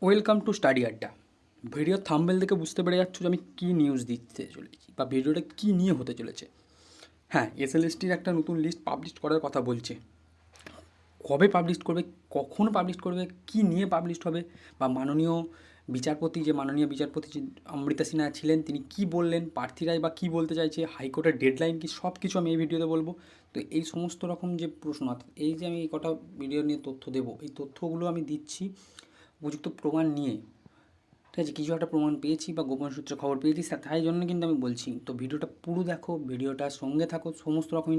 Welcome to study আড্ডা। ভিডিওর thumbnail দেখে বুঝতে পেরে যাচ্ছ যে আমি কী নিউজ দিতে চলেছি বা ভিডিওটা কী নিয়ে হতে চলেছে। হ্যাঁ, এসএলএসটির একটা নতুন লিস্ট পাবলিশ করার কথা বলছে। কবে পাবলিশ করবে, কখন পাবলিশ করবে, কী নিয়ে পাবলিশ হবে, বা মাননীয় বিচারপতি যে অমৃতা সিনহা ছিলেন তিনি কী বললেন, প্রার্থীরাই বা কী বলতে চাইছে, হাইকোর্টের ডেডলাইন কী, সব কিছু আমি এই ভিডিওতে বলবো। তো এই সমস্ত রকম যে প্রশ্ন, এই যে আমি এই কটা ভিডিও নিয়ে তথ্য দেবো, এই তথ্যগুলো আমি দিচ্ছি উপযুক্ত প্রমাণ নিয়ে। ঠিক আছে, কিছু একটা প্রমাণ পেয়েছি বা গোপন সূত্রে খবর পেয়েছি, তাই জন্য কিন্তু আমি বলছি। তো ভিডিওটা পুরো দেখো, ভিডিওটার সঙ্গে থাকো, সমস্ত রকম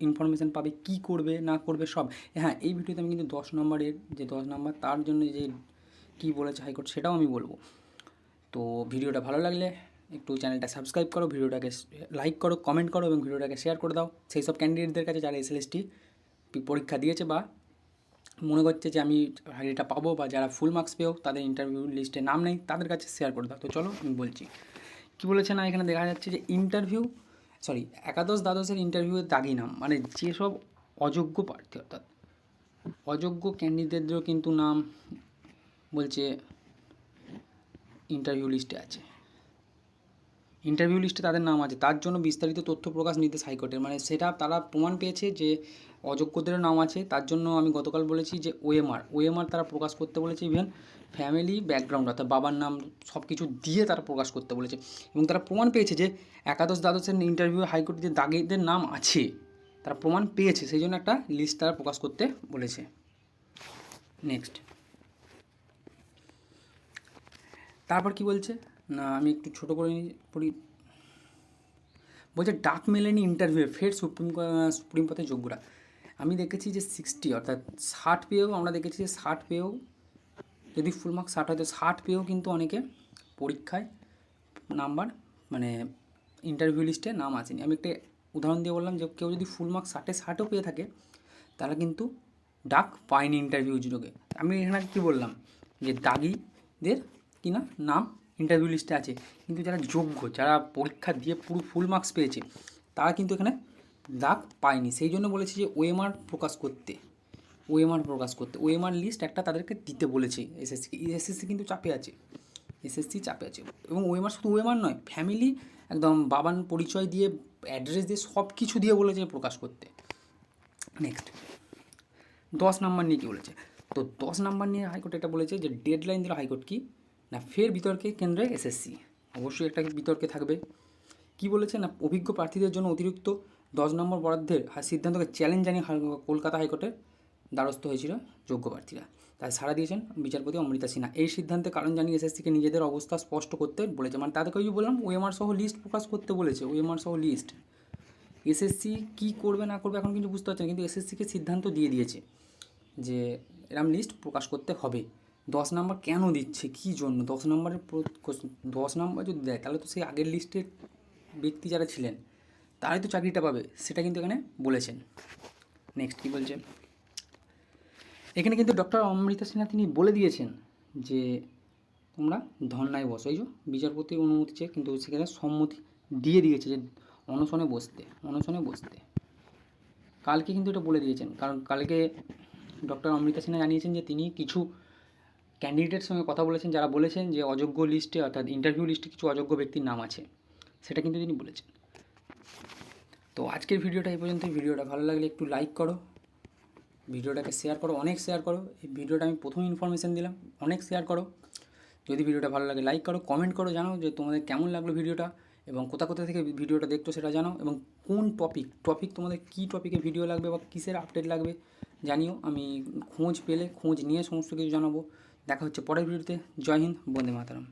ইনফরমেশান পাবে, কী করবে না করবে সব। হ্যাঁ, এই ভিডিওতে আমি কিন্তু 10 নম্বর তার জন্য যে কী বলেছে হাইকোর্ট সেটাও আমি বলবো। তো ভিডিওটা ভালো লাগলে একটু চ্যানেলটা সাবস্ক্রাইব করো, ভিডিওটাকে লাইক করো, কমেন্ট করো এবং ভিডিওটাকে শেয়ার করে দাও সেই সব ক্যান্ডিডেটদের কাছে যারা এসএলএসটি পরীক্ষা দিয়েছে বা মনে করছে যে আমি এটা পাবো, বা যারা ফুল মার্কস পেয়েও তাদের ইন্টারভিউ লিস্টে নাম নেই, তাদের কাছে শেয়ার করে দাও। তো চলো আমি বলছি কী বলেছে। না, এখানে দেখা যাচ্ছে যে একাদশ দ্বাদশের ইন্টারভিউয়ের দাগি নাম, মানে যেসব অযোগ্য প্রার্থী, অর্থাৎ অযোগ্য ক্যান্ডিডেটদেরও কিন্তু নাম বলছে ইন্টারভিউ লিস্টে আছে, ইন্টারভিউ লিস্টে তাদের নাম আছে, তার জন্য বিস্তারিত তথ্য প্রকাশ নির্দেশ হাইকোর্টের। মানে সেটা তারা প্রমাণ পেয়েছে যে অযোগ্যদেরও নাম আছে। তার জন্য আমি গতকাল বলেছি যে ওএমআর তারা প্রকাশ করতে বলেছে, ইভেন ফ্যামিলি ব্যাকগ্রাউন্ড অর্থাৎ বাবার নাম সব কিছু দিয়ে তারা প্রকাশ করতে বলেছে। এবং তারা প্রমাণ পেয়েছে যে একাদশ দ্বাদশের ইন্টারভিউ হাইকোর্টে যে দাগিদের নাম আছে তারা প্রমাণ পেয়েছে, সেই জন্য একটা লিস্ট তারা প্রকাশ করতে বলেছে। নেক্সট, তারপর কি বলছে না, আমি একটু ছোটো করে পড়ি। বলছে ডাক মেলেনি ইন্টারভিউ, ফের সুপ্রিম পথে যোগ্যরা। আমি দেখেছি যে 60 অর্থাৎ 60 পেয়েও, আমরা দেখেছি যে 60 পেয়েও, যদি ফুল মার্কস 60 হয় তো 60 পেয়েও কিন্তু অনেকে পরীক্ষায় নাম্বার মানে ইন্টারভিউ লিস্টে নাম আসেনি। আমি একটা উদাহরণ দিয়ে বললাম যে কেউ যদি ফুল মার্কস 60-60ও পেয়ে থাকে তারা কিন্তু ডাক পায়নি ইন্টারভিউ যোগে। আমি এখানে কী বললাম যে দাগিদের কিনা নাম ইন্টারভিউ লিস্টে আছে, কিন্তু যারা যোগ্য, যারা পরীক্ষা দিয়ে পুরো ফুল মার্কস পেয়েছে তারা কিন্তু এখানে দাগ পায়নি। সেই জন্য বলেছি যে ওএমআর প্রকাশ করতে, ওএমআর লিস্ট একটা তাদেরকে দিতে বলেছে এসএসসি কিন্তু চাপে আছে, এসএসসি চাপে আছে। এবং ওএমআর শুধু ওএমআর নয়, ফ্যামিলি একদম বাবার পরিচয় দিয়ে, অ্যাড্রেস দিয়ে, সব কিছু দিয়ে বলেছে প্রকাশ করতে। নেক্সট, 10 নম্বর নিয়ে কী বলেছে। তো 10 নম্বর নিয়ে হাইকোর্ট এটা বলেছে যে ডেডলাইন দিল হাইকোর্ট কি না, ফের বিতর্কে কেন্দ্রে এসএসসি। অবশ্যই একটা বিতর্কে থাকবে। কি বলেছে না, অভিজ্ঞ প্রার্থীদের জন্য অতিরিক্ত 10 নম্বর বরাদ্দের সিদ্ধান্তকে চ্যালেঞ্জ জানিয়ে কলকাতা হাইকোর্টের দ্বারস্থ হয়েছিল যোগ্য প্রার্থীরা। তাই সাড়া দিয়েছেন বিচারপতি অমৃতা সিনহা। এই সিদ্ধান্তে কারণ জানিয়ে এসএসসিকে নিজেদের অবস্থা স্পষ্ট করতে বলেছে। মানে তাদেরকে ওই যে বললাম ওএমআর সহ লিস্ট প্রকাশ করতে বলেছে, ওএমআর সহ লিস্ট। এসএসসি কী করবে না করবে এখন কিন্তু বুঝতে পারছে না, কিন্তু এসএসসিকে সিদ্ধান্ত দিয়ে দিয়েছে যে এরম লিস্ট প্রকাশ করতে হবে। 10 নম্বর কেন দিচ্ছে, কী জন্য 10 নম্বরের 10 নম্বর যদি দেয় তাহলে তো সেই আগের লিস্টের ব্যক্তি যারা ছিলেন তারাই তো চাকরিটা পাবে, সেটা কিন্তু এখানে বলেছেন। নেক্সট কী বলছে, এখানে কিন্তু ডক্টর অমৃতা সিনহা তিনি বলে দিয়েছেন যে তোমরা ধর্নায় বসো। এই যে বিচারপতির অনুমতি চেয়ে কিন্তু সেখানে সম্মতি দিয়ে দিয়েছে যে অনশনে বসতে। কালকে কিন্তু এটা বলে দিয়েছেন, কারণ কালকে ডক্টর অমৃতা সিনহা জানিয়েছেন যে তিনি কিছু ক্যান্ডিডেটের সঙ্গে কথা বলেছেন যারা বলেছেন যে অযোগ্য লিস্টে অর্থাৎ ইন্টারভিউ লিস্টে কিছু অযোগ্য ব্যক্তির নাম আছে, সেটা কিন্তু তিনি বলেছেন। তো আজকের ভিডিওটা এই পর্যন্তই। ভিডিওটা ভালো লাগলে একটু লাইক করো, ভিডিওটাকে শেয়ার করো, অনেক শেয়ার করো। এই ভিডিওটা আমি প্রথম ইনফরমেশান দিলাম, অনেক শেয়ার করো। যদি ভিডিওটা ভালো লাগে লাইক করো, কমেন্ট করো, জানাও যে তোমাদের কেমন লাগলো ভিডিওটা এবং কোথা থেকে ভিডিওটা দেখছো সেটা জানাও। এবং কোন টপিক তোমাদের কী টপিকে ভিডিও লাগবে বা কিসের আপডেট লাগবে জানিও। আমি খোঁজ নিয়ে সমস্ত কিছু জানাবো। দেখা হচ্ছে পরের ভিডিওতে। জয় হিন্দ, বন্দে মাতরম।